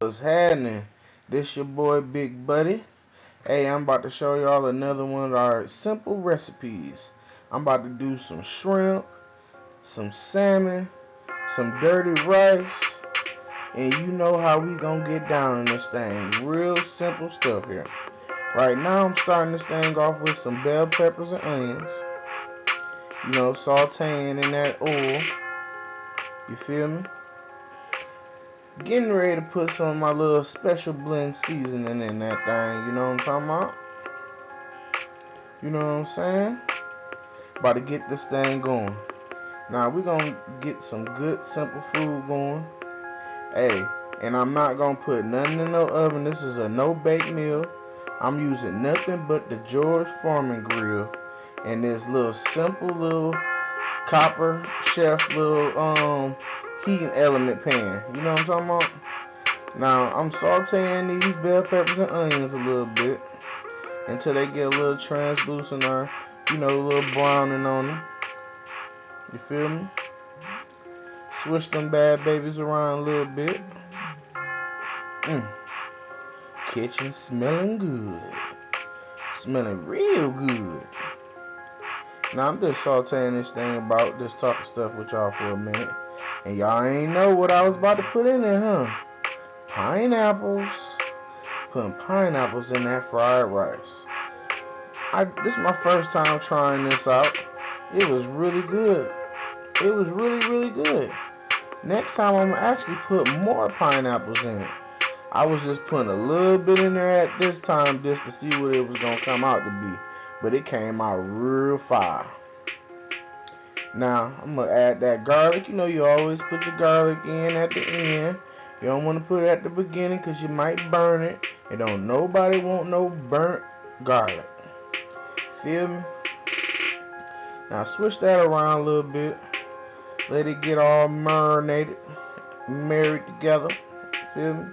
What's happening? This your boy Big Buddy. Hey, I'm about to show y'all another one of our simple recipes. I'm about to do some shrimp, some salmon, some dirty rice, and you know how we gonna get down in this thing. Real simple stuff here. Right now I'm starting this thing off with some bell peppers and onions. Sauteing in that oil. You feel me? Getting ready to put some of my little special blend seasoning in that thing. You know what I'm talking about? You know what I'm saying? About to get this thing going. Now we're gonna get some good simple food going. Hey, and I'm not gonna put nothing in no oven. This is a no bake meal. I'm using nothing but the George Foreman grill and this little simple little copper chef little heating element pan. You know what I'm talking about? Now I'm sauteing these bell peppers and onions a little bit until they get a little translucent or a little browning on them. You feel me? Switch them bad babies around a little bit. Kitchen smelling good. Smelling real good. Now I'm just sauteing this thing about this type of stuff with y'all for a minute. And y'all ain't know what I was about to put in there, huh? Pineapples. Putting pineapples in that fried rice. This is my first time trying this out. It was really good. It was really, really good. Next time I'm gonna actually put more pineapples in it. I was just putting a little bit in there at this time just to see what it was gonna come out to be. But it came out real fire. Now I'm gonna add that garlic. You always put your garlic in at the end. You don't want to put it at the beginning because you might burn it. And don't nobody want no burnt garlic. Feel me? Now switch that around a little bit. Let it get all marinated, married together. Feel me?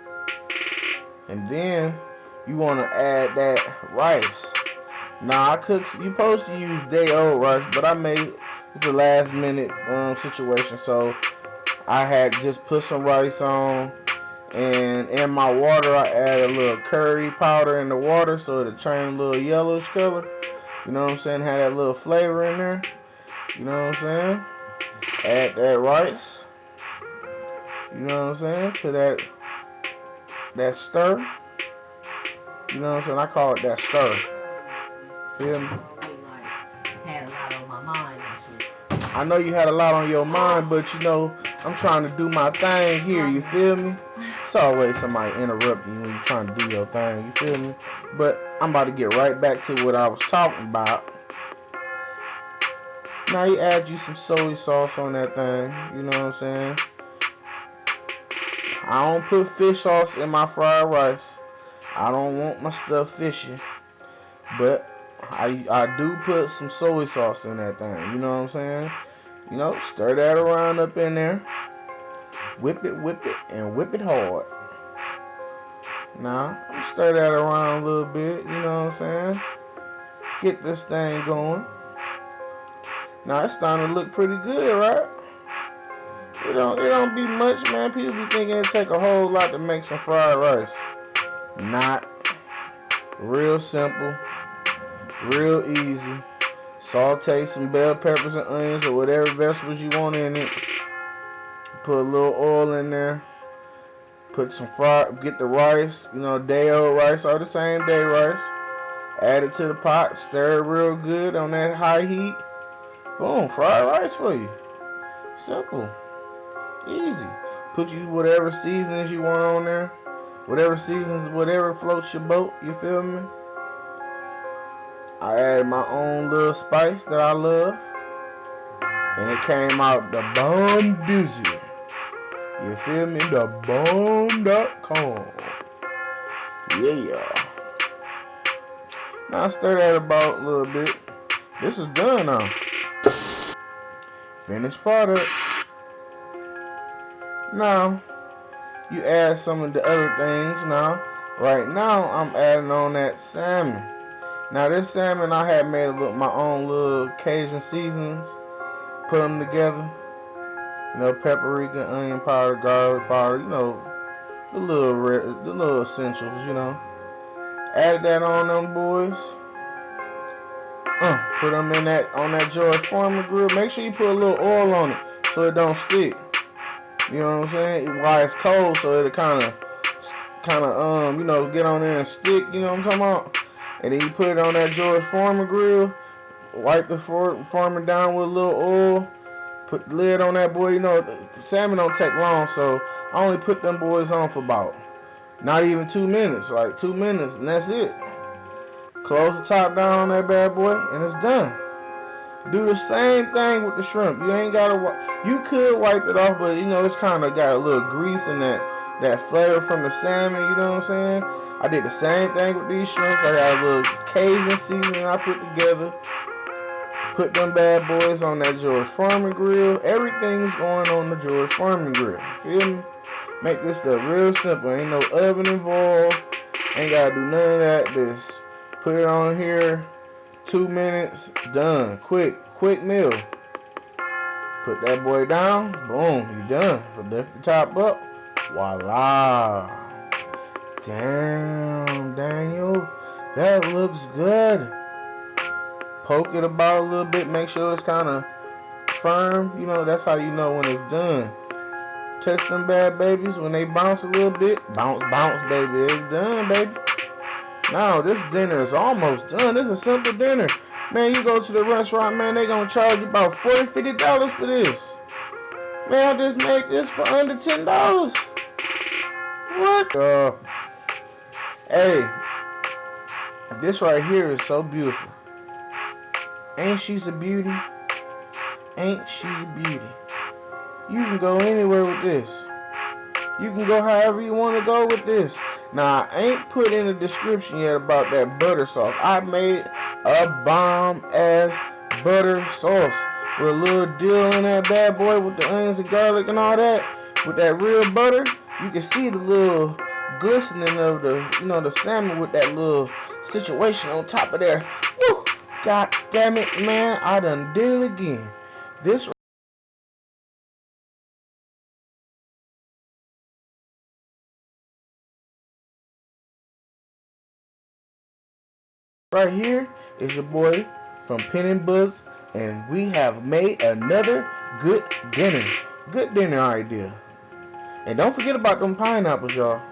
And then you want to add that rice. Now you supposed to use day old rice, but I made it's a last minute situation, so I had just put some rice on, and in my water I added a little curry powder in the water so it'll turn a little yellowish color. You know what I'm saying? Have that little flavor in there. You know what I'm saying? Add that rice. You know what I'm saying? To that stir. You know what I'm saying? I call it that stir. Feel me? I know you had a lot on your mind, but I'm trying to do my thing here, you feel me? It's always somebody interrupting you when you're trying to do your thing, you feel me? But I'm about to get right back to what I was talking about. Now you add you some soy sauce on that thing, you know what I'm saying? I don't put fish sauce in my fried rice. I don't want my stuff fishy. But I do put some soy sauce in that thing, you know what I'm saying? Stir that around up in there. Whip it, and whip it hard. Now, stir that around a little bit, you know what I'm saying? Get this thing going. Now, it's starting to look pretty good, right? It don't be much, man. People be thinking it take a whole lot to make some fried rice. Not. Real simple. Real easy. Saute some bell peppers and onions or whatever vegetables you want in it. Put a little oil in there. Put some get the rice, day old rice or the same day rice. Add it to the pot. Stir it real good on that high heat. Boom, fried rice for you. Simple. Easy. Put you whatever seasonings you want on there. Whatever seasons, whatever floats your boat, you feel me? I added my own little spice that I love. And it came out the bomb dizzy. You feel me? The bomb.com. Yeah. Now stir that about a little bit. This is done now. Finished product. Now, you add some of the other things now. Right now, I'm adding on that salmon. Now, this salmon, I had made my own little Cajun seasonings. Put them together. Paprika, onion powder, garlic powder, the little essentials, you know. Add that on them boys. Put them in that on that George Foreman grill. Make sure you put a little oil on it so it don't stick. You know what I'm saying? While it's cold, so it'll get on there and stick. You know what I'm talking about? And then you put it on that George Foreman grill. Wipe the Foreman down with a little oil. Put the lid on that boy. You know, salmon don't take long, so I only put them boys on for about not even 2 minutes, like 2 minutes, and that's it. Close the top down on that bad boy, and it's done. Do the same thing with the shrimp. You ain't gotta. You could wipe it off, but you know it's kind of got a little grease in that flavor from the salmon. You know what I'm saying? I did the same thing with these shrimps. I got a little Cajun seasoning I put together. Put them bad boys on that George Foreman grill. Everything's going on the George Foreman grill. Feel me? Make this stuff real simple. Ain't no oven involved. Ain't gotta do none of that. Just put it on here. 2 minutes, done. Quick meal. Put that boy down. Boom, you done. Lift the top up. Voila. Damn, Daniel. That looks good. Poke it about a little bit. Make sure it's kind of firm. You know, that's how you know when it's done. Touch them bad babies. When they bounce a little bit, bounce, baby. It's done, baby. Now, this dinner is almost done. This is a simple dinner. Man, you go to the restaurant, man, they gonna charge you about $40, $50 for this. Man, I just made this for under $10. What? Hey, this right here is so beautiful. Ain't she a beauty? Ain't she a beauty? You can go anywhere with this. You can go however you want to go with this. Now, I ain't put in the description yet about that butter sauce. I made a bomb-ass butter sauce with a little dill in that bad boy with the onions and garlic and all that. With that real butter, you can see the little glistening of the salmon with that little situation on top of there. Woo! God damn it, man. I done did it again. This right here is your boy from pin&buds, and we have made another good dinner idea. And don't forget about them pineapples, y'all.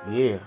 Yeah.